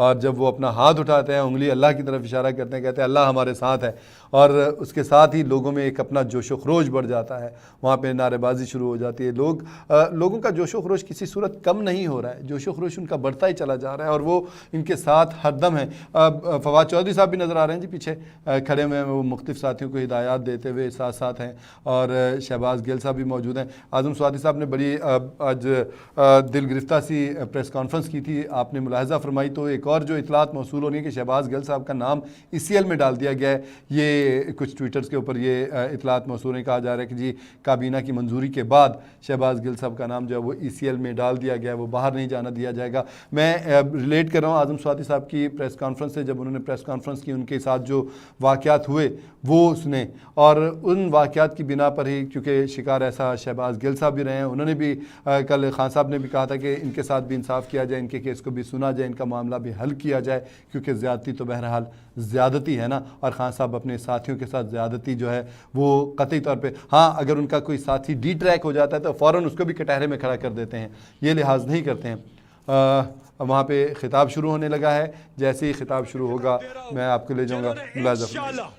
और जब वो अपना हाथ उठाते हैं, उंगली अल्लाह की तरफ इशारा करते हैं, कहते हैं अल्लाह हमारे साथ है, और उसके साथ ही लोगों में एक अपना जोशो खरोश बढ़ जाता है, वहाँ पे नारेबाजी शुरू हो जाती है। लोगों का जोशो खरोश किसी सूरत कम नहीं हो रहा है, जोशो खरोश उनका बढ़ता ही चला जा रहा है, और वो इनके साथ हरदम है। फवाद चौधरी साहब भी नज़र आ रहे हैं जी पीछे खड़े हुए हैं, वो मुख्तलिफ साथियों को हिदायत देते हुए साथ साथ हैं, और शहबाज गिल साहब भी मौजूद हैं। आज़म स्वाति साहब ने बड़ी आज दिल गिरफ्ता सी प्रेस कॉन्फ्रेंस की थी, आपने मुलाहजा फरमाई तो एक और जो इतलात मौसूल हो रही है कि शहबाज गिल साहब का नाम ECL में डाल दिया गया है। ये कुछ ट्विटर्स के ऊपर ये इतलात मौसूल है, कहा जा रहा है कि जी काबीना की मंजूरी के बाद शहबाज गिल साहब का नाम जो है वो ECL में डाल दिया गया है, वो बाहर नहीं जाना दिया जाएगा। मैं रिलेट कर रहा हूँ आज़म स्वाति साहब की प्रेस कॉन्फ्रेंस से, जब उन्होंने प्रेस कॉन्फ्रेंस की, उनके साथ जो वाक़यात हुए वो सुने, और उन वाक़यात की बिना पर ही, क्योंकि शिकार ऐसा शहबाज गिल साहब भी रहे हैं, उन्होंने भी कल खान साहब ने भी कहा था कि इनके साथ भी इंसाफ किया जाए, इनके केस को भी सुना जाए, इनका मामला भी हल किया जाए, क्योंकि ज़्यादती तो बहरहाल ज़्यादती है ना। और खान साहब अपने साथियों के साथ ज़्यादती जो है वो कतई तौर पे, हाँ अगर उनका कोई साथी डी ट्रैक हो जाता है तो फ़ौरन उसको भी कटहरे में खड़ा कर देते हैं, ये लिहाज नहीं करते हैं। वहाँ पे खिताब शुरू होने लगा है, जैसे ही खिताब शुरू होगा मैं आपको ले जाऊँगा।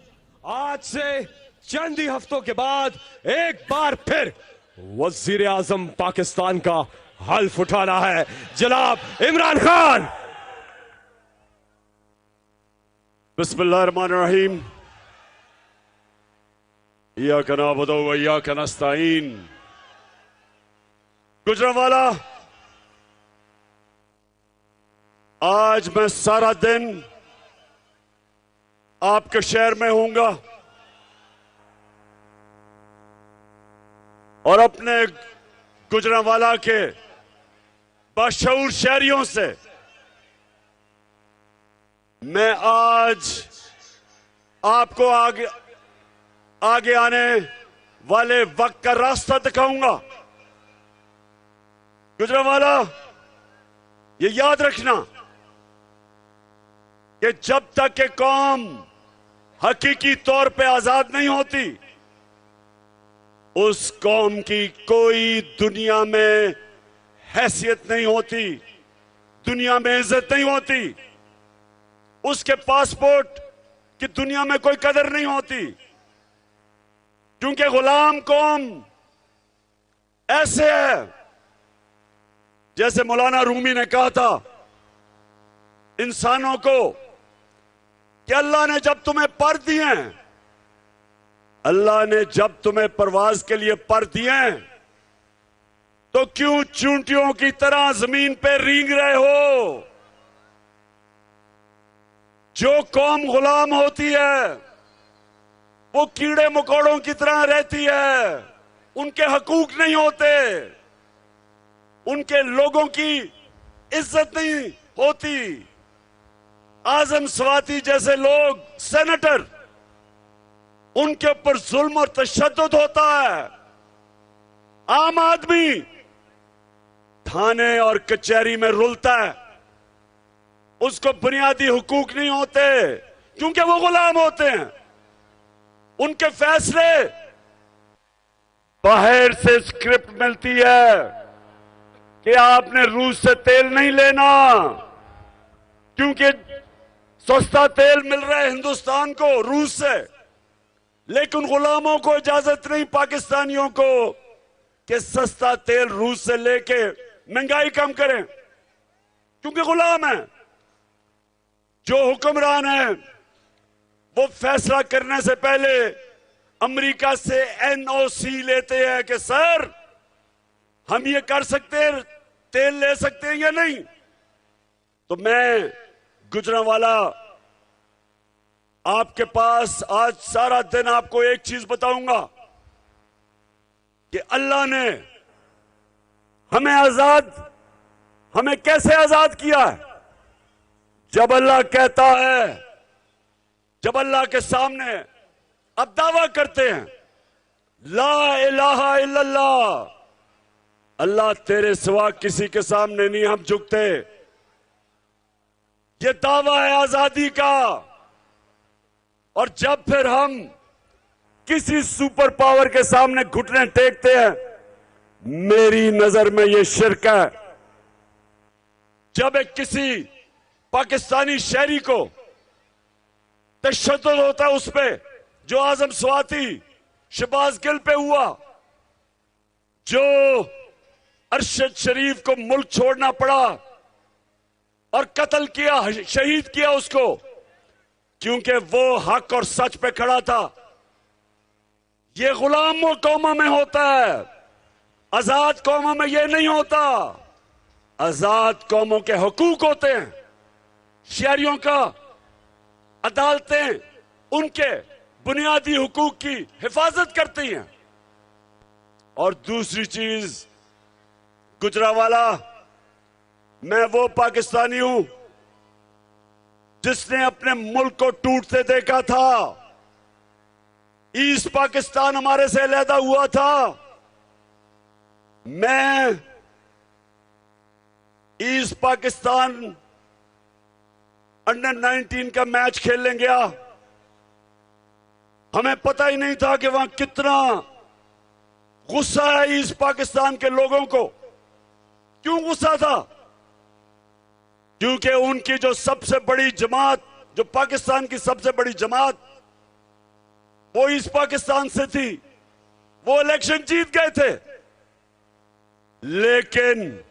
आज से चंद ही हफ्तों के बाद एक बार फिर वजीर आजम पाकिस्तान का हल्फ उठाना है, जनाब इमरान खान। बिस्मिल्लाहिर्रहमानिर्रहीम, इय्याका नअबुदु व इय्याका नस्तईन। गुजरांवाला, आज मैं सारा दिन आपके शहर में होऊंगा और अपने गुजरांवाला के बाशऊर शहरियों से मैं आज आपको आगे आने वाले वक्त का रास्ता दिखाऊंगा। गुजरांवाला, ये याद रखना कि जब तक के कौम हकीकी तौर पे आजाद नहीं होती, उस कौम की कोई दुनिया में हैसियत नहीं होती, दुनिया में इज्जत नहीं होती, उसके पासपोर्ट की दुनिया में कोई कदर नहीं होती, क्योंकि गुलाम कौम ऐसे है, जैसे मौलाना रूमी ने कहा था इंसानों को कि अल्लाह ने जब तुम्हें पर दिए हैं, अल्लाह ने जब तुम्हें परवाज के लिए पर दिए हैं, तो क्यों चूंटियों की तरह जमीन पे रेंग रहे हो? जो कौम गुलाम होती है वो कीड़े मकोड़ों की तरह रहती है, उनके हकूक नहीं होते, उनके लोगों की इज्जत नहीं होती। आजम स्वाति जैसे लोग, सेनेटर, उनके ऊपर जुल्म और तशद्दुद होता है। आम आदमी थाने और कचहरी में रुलता है, उसको बुनियादी हुकूक नहीं होते, क्योंकि वो गुलाम होते हैं। उनके फैसले बाहर से स्क्रिप्ट मिलती है कि आपने रूस से तेल नहीं लेना, क्योंकि सस्ता तेल मिल रहा है हिंदुस्तान को रूस से, लेकिन गुलामों को इजाजत नहीं, पाकिस्तानियों को, कि सस्ता तेल रूस से लेके महंगाई कम करें, क्योंकि गुलाम है। जो हुक्मरान है वो फैसला करने से पहले अमेरिका से NOC लेते हैं कि सर हम ये कर सकते हैं, तेल ले सकते हैं या नहीं। तो मैं गुजरांवाला आपके पास आज सारा दिन आपको एक चीज बताऊंगा कि अल्लाह ने हमें कैसे आजाद किया है। जब अल्लाह कहता है, जब अल्लाह के सामने अब दावा करते हैं ला इलाहा इल्लल्लाह, अल्लाह तेरे सिवा किसी के सामने नहीं हम झुकते, ये दावा है आजादी का। और जब फिर हम किसी सुपर पावर के सामने घुटने टेकते हैं, मेरी नजर में ये शिर्क है। जब एक किसी पाकिस्तानी शहरी को तशद्दुद होता है उस पे, जो आजम स्वाति शहबाज गिल पे हुआ, जो अरशद शरीफ को मुल्क छोड़ना पड़ा और कत्ल किया, शहीद किया उसको, क्योंकि वो हक और सच पे खड़ा था। ये गुलामों कौमों में होता है, आजाद कौमों में ये नहीं होता। आजाद कौमों के हुकूक होते हैं, शहरियों का अदालतें उनके बुनियादी हुकूक की हिफाजत करती हैं। और दूसरी चीज, गुजरावाला, मैं वो पाकिस्तानी हूं जिसने अपने मुल्क को टूटते देखा था। ईस्ट पाकिस्तान हमारे से अलहदा हुआ था। मैं ईस्ट पाकिस्तान अंडर 19 का मैच खेलने गया। हमें पता ही नहीं था कि वहां कितना गुस्सा है ईस्ट पाकिस्तान के लोगों को। क्यों गुस्सा था? क्योंकि उनकी जो सबसे बड़ी जमात, जो पाकिस्तान की सबसे बड़ी जमात, वो ईस्ट पाकिस्तान से थी। वो इलेक्शन जीत गए थे, लेकिन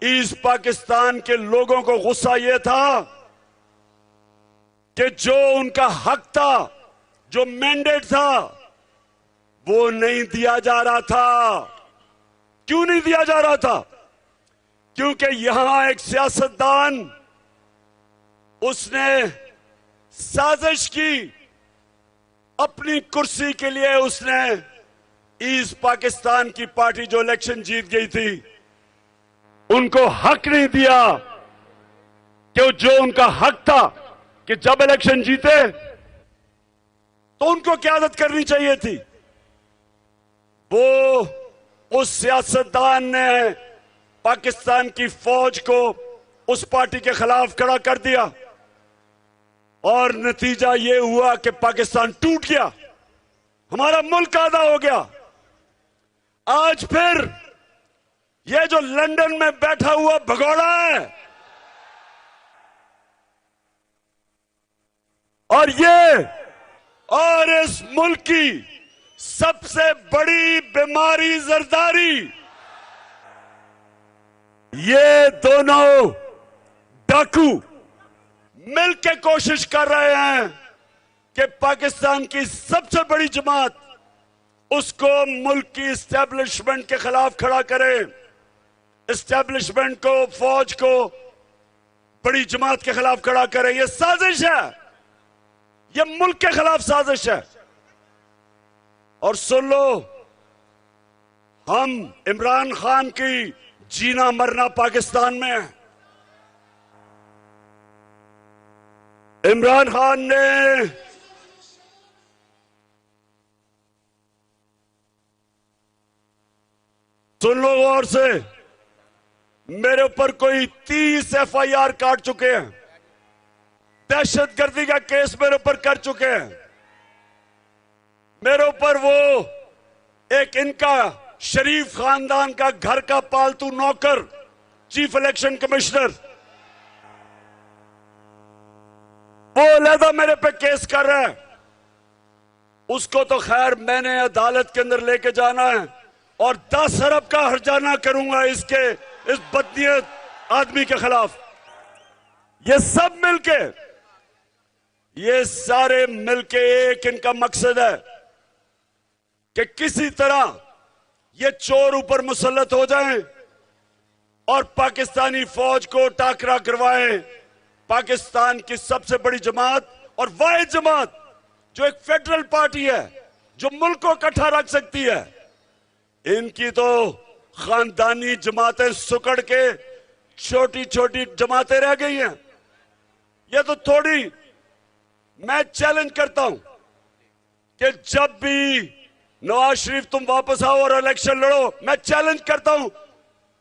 ईस्ट पाकिस्तान के लोगों को गुस्सा यह था कि जो उनका हक था, जो मैंडेट था, वो नहीं दिया जा रहा था। क्यों नहीं दिया जा रहा था? क्योंकि यहां एक सियासतदान, उसने साजिश की अपनी कुर्सी के लिए। उसने ईस्ट पाकिस्तान की पार्टी जो इलेक्शन जीत गई थी, उनको हक नहीं दिया कि जो उनका हक था कि जब इलेक्शन जीते तो उनको क़यादत करनी चाहिए थी। वो उस सियासतदान ने पाकिस्तान की फौज को उस पार्टी के खिलाफ खड़ा कर दिया और नतीजा ये हुआ कि पाकिस्तान टूट गया, हमारा मुल्क आधा हो गया। आज फिर ये जो लंदन में बैठा हुआ भगोड़ा है और इस मुल्क की सबसे बड़ी बीमारी जरदारी, ये दोनों डाकू मिलकर कोशिश कर रहे हैं कि पाकिस्तान की सबसे बड़ी जमात, उसको मुल्क की इस्टेब्लिशमेंट के खिलाफ खड़ा करें। इस्टेब्लिशमेंट को, फौज को बड़ी जमात के खिलाफ खड़ा करें। यह साजिश है, यह मुल्क के खिलाफ साजिश है। और सुन लो, हम इमरान खान की जीना मरना पाकिस्तान में है। इमरान खान ने सुन लो गौर से, मेरे ऊपर कोई 30 FIR काट चुके हैं, दहशतगर्दी का केस मेरे ऊपर कर चुके हैं। मेरे ऊपर वो एक इनका शरीफ खानदान का घर का पालतू नौकर, चीफ इलेक्शन कमिश्नर, वो अलहदा मेरे पे केस कर रहा है। उसको तो खैर मैंने अदालत के अंदर लेके जाना है और 10 अरब का हर्जाना करूंगा इस बदनीयत आदमी के खिलाफ। ये सब मिलके, ये सारे मिलके एक इनका मकसद है कि किसी तरह ये चोर ऊपर मुसल्लत हो जाएं और पाकिस्तानी फौज को टाकरा करवाएं। पाकिस्तान की सबसे बड़ी जमात और वाहिद जमात जो एक फेडरल पार्टी है, जो मुल्क को इकट्ठा रख सकती है, इनकी तो खानदानी जमातें सुकड़ के छोटी छोटी जमातें रह गई हैं। ये तो थोड़ी, मैं चैलेंज करता हूं कि जब भी नवाज शरीफ तुम वापस आओ और इलेक्शन लड़ो, मैं चैलेंज करता हूं,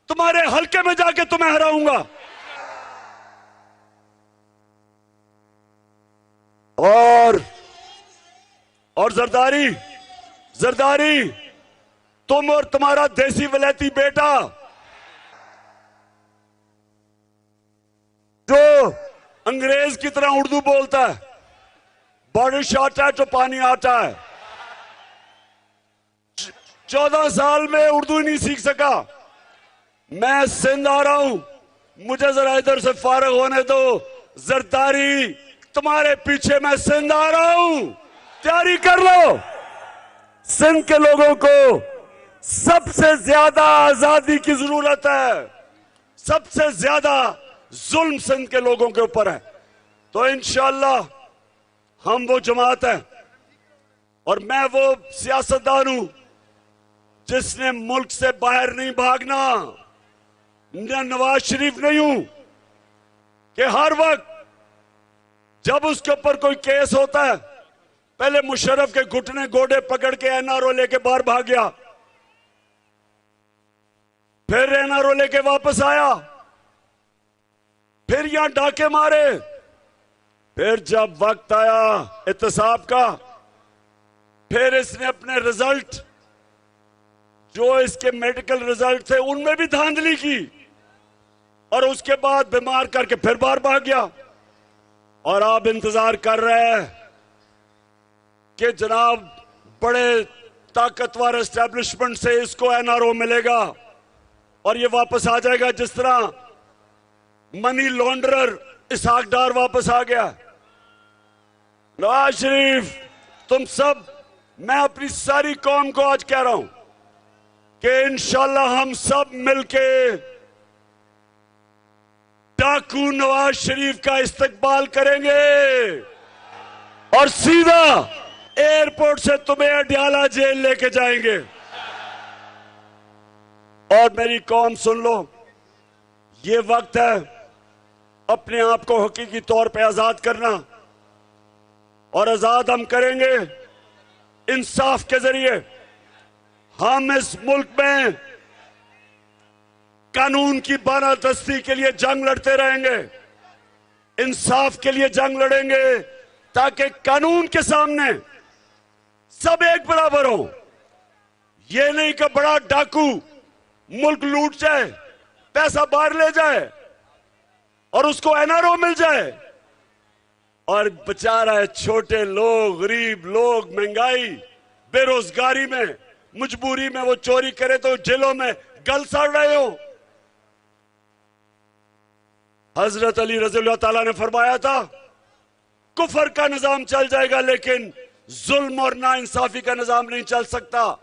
तुम्हारे हलके में जाके तुम्हें हराऊंगा। और जरदारी तुम और तुम्हारा देसी वलैती बेटा जो अंग्रेज की तरह उर्दू बोलता है, बारिश आता है तो पानी आता है। 14 साल में उर्दू नहीं सीख सका। मैं सिंध आ रहा हूं, मुझे जरा इधर से फारग होने दो। जरदारी तुम्हारे पीछे मैं सिंध आ रहा हूं, तैयारी कर लो। सिंध के लोगों को सबसे ज्यादा आजादी की जरूरत है, सबसे ज्यादा जुल्म सिंध के लोगों के ऊपर है। तो इंशाअल्लाह हम वो जमात है और मैं वो सियासतदान हूं जिसने मुल्क से बाहर नहीं भागना। मैं नवाज शरीफ नहीं हूं कि हर वक्त जब उसके ऊपर कोई केस होता है पहले मुशर्रफ के घुटने गोडे पकड़ के एनआरओ लेके बाहर भाग गया, फिर एनआरओ लेके वापस आया, फिर यहां डाके मारे, फिर जब वक्त आया एहतसाब का फिर इसने अपने रिजल्ट जो इसके मेडिकल रिजल्ट थे उनमें भी धांधली की और उसके बाद बीमार करके फिर बाहर भाग गया। और आप इंतजार कर रहे हैं कि जनाब बड़े ताकतवर एस्टेब्लिशमेंट से इसको एनआरओ मिलेगा और ये वापस आ जाएगा, जिस तरह मनी लॉन्ड्रर इसहाक डार वापस आ गया। नवाज शरीफ, तुम सब, मैं अपनी सारी कौम को आज कह रहा हूं कि इंशाल्लाह हम सब मिलके डाकू नवाज शरीफ का इस्तकबाल करेंगे और सीधा एयरपोर्ट से तुम्हें अडयाला जेल लेके जाएंगे। और मेरी कौम सुन लो, ये वक्त है अपने आप को हकीकी तौर पे आजाद करना और आजाद हम करेंगे इंसाफ के जरिए। हम इस मुल्क में कानून की बारादस्ती के लिए जंग लड़ते रहेंगे, इंसाफ के लिए जंग लड़ेंगे ताकि कानून के सामने सब एक बराबर हो। ये नहीं कि बड़ा डाकू मुल्क लूट जाए, पैसा बाहर ले जाए और उसको एनआरओ मिल जाए और बेचारा है छोटे लोग, गरीब लोग, महंगाई, बेरोजगारी में, मजबूरी में वो चोरी करे तो जेलों में गल सड़ रहे हो। हजरत अली रज़ियल्लाहु ताला ने फरमाया था कुफर का निजाम चल जाएगा लेकिन जुल्म और नाइंसाफी का निजाम नहीं चल सकता।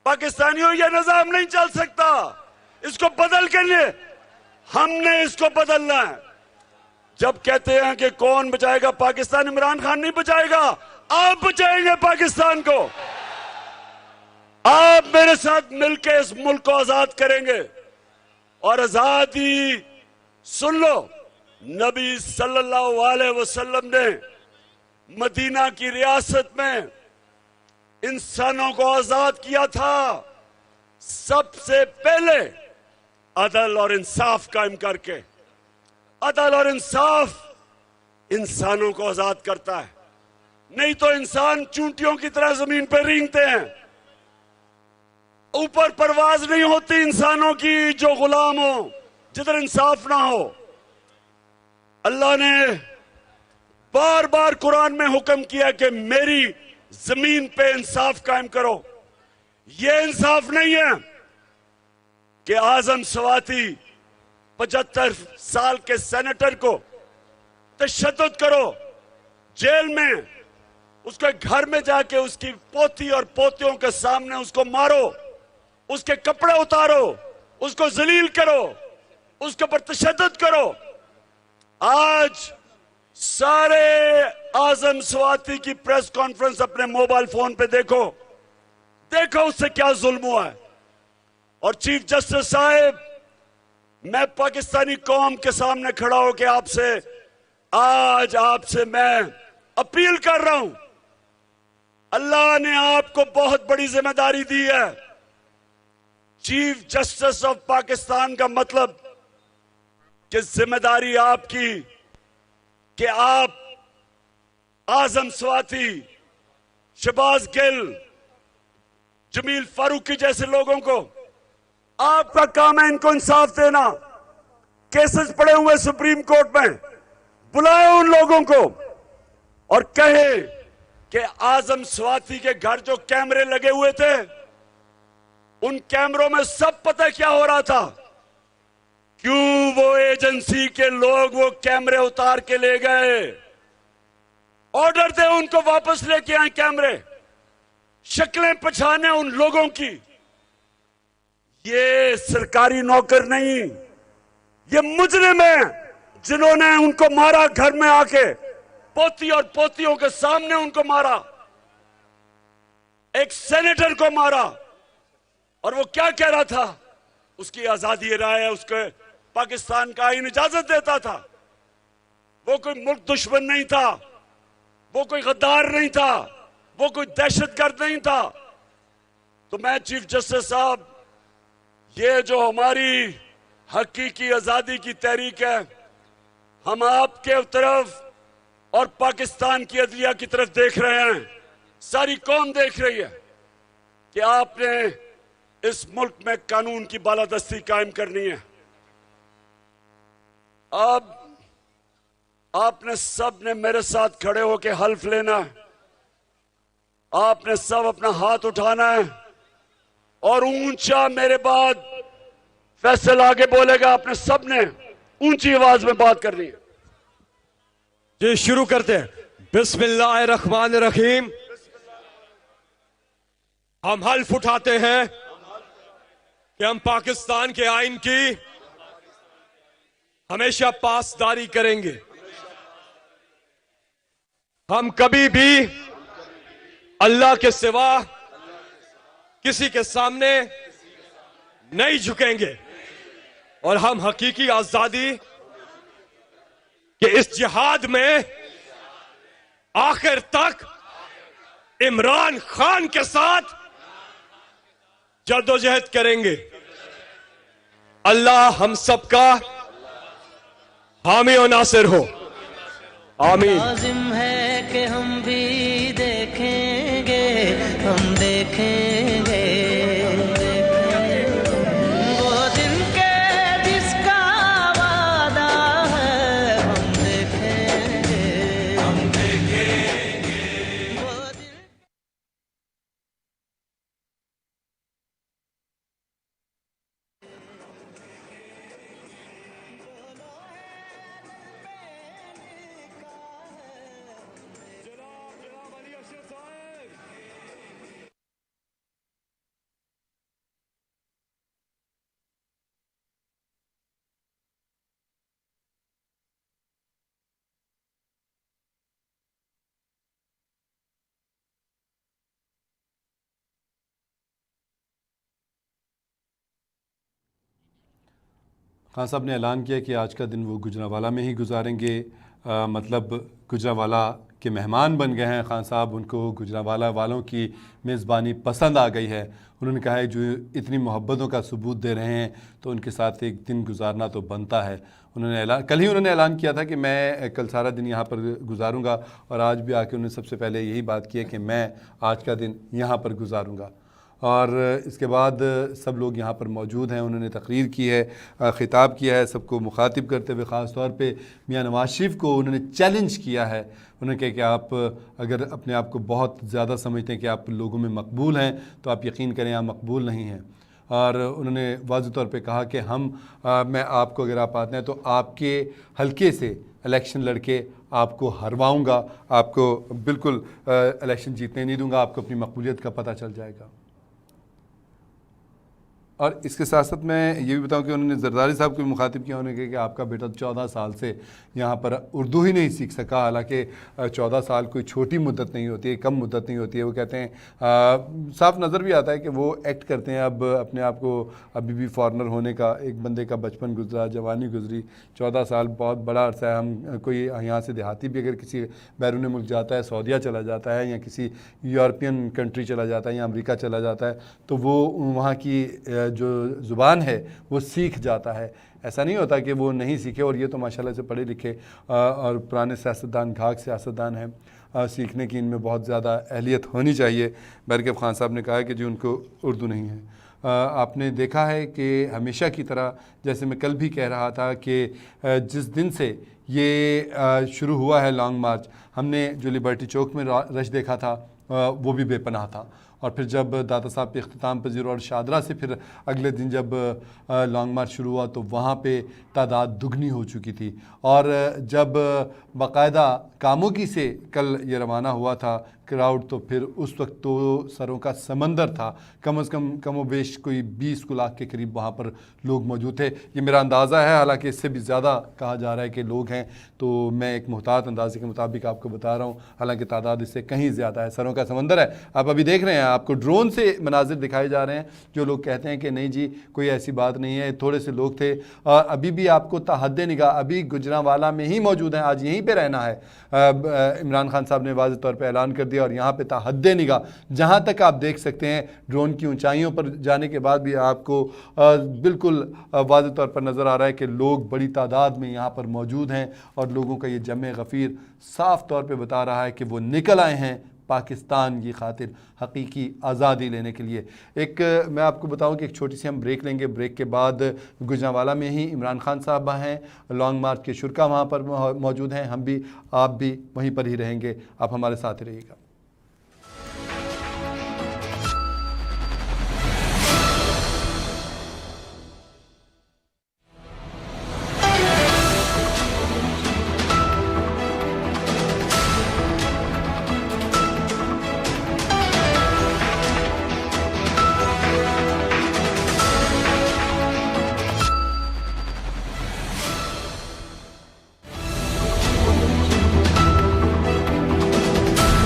पाकिस्तानियों, यह निजाम नहीं चल सकता। इसको बदल के लिए हमने इसको बदलना है। जब कहते हैं कि कौन बचाएगा पाकिस्तान, इमरान खान नहीं बचाएगा, आप बचाएंगे पाकिस्तान को। आप मेरे साथ मिलकर इस मुल्क को आजाद करेंगे और आजादी, सुन लो, नबी सल्लल्लाहु अलैहि वसल्लम ने मदीना की रियासत में इंसानों को आजाद किया था सबसे पहले अदल और इंसाफ कायम करके। अदल और इंसाफ इंसानों को आजाद करता है, नहीं तो इंसान चूंटियों की तरह जमीन पर रेंगते हैं। ऊपर परवाज नहीं होती इंसानों की जो गुलाम हो, जिधर इंसाफ ना हो। अल्लाह ने बार बार कुरान में हुक्म किया कि मेरी जमीन पे इंसाफ कायम करो। ये इंसाफ नहीं है कि आजम सवाती 75 साल के सेनेटर को तशद्दुद करो, जेल में उसके घर में जाके उसकी पोती और पोतियों के सामने उसको मारो, उसके कपड़े उतारो, उसको जलील करो, उसके ऊपर तशद्दुद करो। आज सारे आजम स्वाति की प्रेस कॉन्फ्रेंस अपने मोबाइल फोन पे देखो, देखो उससे क्या जुल्म हुआ है। और चीफ जस्टिस साहब, मैं पाकिस्तानी कौम के सामने खड़ा होकर आपसे मैं अपील कर रहा हूं, अल्लाह ने आपको बहुत बड़ी जिम्मेदारी दी है। चीफ जस्टिस ऑफ पाकिस्तान का मतलब कि जिम्मेदारी आपकी कि आप आजम स्वाति, शहबाज गिल, जमील फारूकी जैसे लोगों को, आपका काम है इनको इंसाफ देना। केसेस पड़े हुए सुप्रीम कोर्ट में, बुलाए उन लोगों को और कहे कि आजम स्वाति के घर जो कैमरे लगे हुए थे, उन कैमरों में सब पता क्या हो रहा था, क्यों वो एजेंसी के लोग वो कैमरे उतार के ले गए। ऑर्डर दे उनको वापस लेके आए कैमरे, शक्लें पहचाने उन लोगों की। ये सरकारी नौकर नहीं, ये मुजरिम है जिन्होंने उनको मारा, घर में आके पोती और पोतियों के सामने उनको मारा, एक सेनेटर को मारा। और वो क्या कह रहा था, उसकी आजादी राय है, उसको पाकिस्तान का आईन इजाजत देता था। वो कोई मुल्क दुश्मन नहीं था, वो कोई गद्दार नहीं था, वो कोई दहशतगर्द नहीं था। तो मैं चीफ जस्टिस साहब, ये जो हमारी हकीकी आजादी की तहरीक है, हम आपके तरफ और पाकिस्तान की अदलिया की तरफ देख रहे हैं, सारी कौम देख रही है कि आपने इस मुल्क में कानून की बालादस्ती कायम करनी है। अब आपने सब ने मेरे साथ खड़े होकर हल्फ लेना है, आपने सब अपना हाथ उठाना है और ऊंचा मेरे बाद फैसल आगे बोलेगा, आपने सब ने ऊंची आवाज में बात करनी है। जी शुरू करते हैं। बिस्मिल्लाहिर्रहमानिर्रहीम। हम हल्फ उठाते हैं कि हम पाकिस्तान के आइन की हमेशा पासदारी करेंगे। हम कभी भी अल्लाह के सिवा किसी के सामने नहीं झुकेंगे और हम हकीकी आजादी के इस जिहाद में आखिर तक इमरान खान के साथ जद्दोजहद करेंगे। अल्लाह हम सबका हामी और नासिर हो, आमीन। लाजिम है कि हम भी देखेंगे, हम देखेंगे वो दिन के जिसका वादा है, हम देखेंगे वो दिन। खान साहब ने ऐलान किया कि आज का दिन वो गुजरांवाला में ही गुजारेंगे। मतलब गुजरांवाला के मेहमान बन गए हैं खान साहब, उनको गुजरांवाला वालों की मेज़बानी पसंद आ गई है। उन्होंने कहा है जो इतनी मोहब्बतों का सबूत दे रहे हैं तो उनके साथ एक दिन गुजारना तो बनता है। कल ही उन्होंने ऐलान किया था कि मैं कल सारा दिन यहाँ पर गुजारूँगा और आज भी आके उन्होंने सबसे पहले यही बात की है कि मैं आज का दिन यहाँ पर गुजारूँगा। और इसके बाद सब लोग यहाँ पर मौजूद हैं, उन्होंने तकरीर की है, ख़िताब किया है सबको मुखातिब करते हुए। ख़ास तौर पे मियां नवाज शरीफ को उन्होंने चैलेंज किया है। उन्होंने कहा कि आप अगर अपने आप को बहुत ज़्यादा समझते हैं कि आप लोगों में मकबूल हैं तो आप यकीन करें आप मकबूल नहीं हैं। और उन्होंने वाज़ेह तौर पे कहा कि मैं आपको, अगर आप आते हैं तो आपके हलके से इलेक्शन लड़के आपको हरवाऊँगा, आपको बिल्कुल इलेक्शन जीतने नहीं दूँगा, आपको अपनी मकबूलियत का पता चल जाएगा। और इसके साथ साथ मैं ये भी बताऊं कि उन्होंने जरदारी साहब को भी मुखातिब किया, उन्होंने कहा कि आपका बेटा 14 साल से यहाँ पर उर्दू ही नहीं सीख सका। हालांकि 14 साल कोई छोटी मुद्दत नहीं होती है, कम मुद्दत नहीं होती है। वो कहते हैं साफ नज़र भी आता है कि वो एक्ट करते हैं अब अपने आप को अभी भी फॉरनर होने का। एक बंदे का बचपन गुजरा, जवानी गुजरी, 14 साल बहुत बड़ा अरसा है। हम कोई यहाँ से देहाती भी अगर किसी बैरून मुल्क जाता है, सऊदीया चला जाता है या किसी यूरोपियन कंट्री चला जाता है या अमेरिका चला जाता है तो वो वहाँ की जो ज़ुबान है वो सीख जाता है। ऐसा नहीं होता कि वो नहीं सीखे। और ये तो माशाल्लाह से पढ़े लिखे और पुराने सियासतदान, घाक सियासतदान हैं, सीखने की इनमें बहुत ज़्यादा अहलियत होनी चाहिए। बरकत खान साहब ने कहा कि जी उनको उर्दू नहीं है। आपने देखा है कि हमेशा की तरह, जैसे मैं कल भी कह रहा था कि जिस दिन से ये शुरू हुआ है लॉन्ग मार्च, हमने जो लिबर्टी चौक में रश देखा था वो भी बेपनाह था। और फिर जब दाता साहब के इख्तिताम पजीर और शादरा से फिर अगले दिन जब लॉन्ग मार्च शुरू हुआ तो वहाँ पे तादाद दुगनी हो चुकी थी। और जब बाकायदा कामोगी से कल ये रवाना हुआ था क्राउड, तो फिर उस वक्त तो सरों का समंदर था। कम से कम बेश कोई 20 लाख के करीब वहाँ पर लोग मौजूद थे। ये मेरा अंदाज़ा है, हालांकि इससे भी ज़्यादा कहा जा रहा है कि लोग हैं, तो मैं एक मुहतात अंदाजे के मुताबिक आपको बता रहा हूँ, हालांकि तादाद इससे कहीं ज़्यादा है। सरों का समंदर है। आप अभी देख रहे हैं, आपको ड्रोन से मनाजिर दिखाए जा रहे हैं। जो लोग कहते हैं कि नहीं जी कोई ऐसी बात नहीं है, थोड़े से लोग थे, अभी भी आपको ताहद्दे निगाह अभी गुजरांवाला में ही मौजूद हैं, आज यहीं पर रहना है। इमरान खान साहब ने वाज़ेह तौर पर ऐलान कर दिया और यहाँ पे ताहद्दे निगाह जहाँ तक आप देख सकते हैं, ड्रोन की ऊंचाइयों पर जाने के बाद भी आपको बिल्कुल वाज़ेह तौर पर नज़र आ रहा है कि लोग बड़ी तादाद में यहाँ पर मौजूद हैं। और लोगों का ये जमे गफ़ीर साफ़ तौर पे बता रहा है कि वो निकल आए हैं पाकिस्तान की खातिर हकीकी आज़ादी लेने के लिए। एक मैं आपको बताऊं कि एक छोटी सी हम ब्रेक लेंगे। ब्रेक के बाद गुजरांवाला में ही इमरान खान साहब हैं, लॉन्ग मार्च के शुरा वहाँ पर मौजूद हैं, हम भी आप भी वहीं पर ही रहेंगे। आप हमारे साथ ही रहिएगा।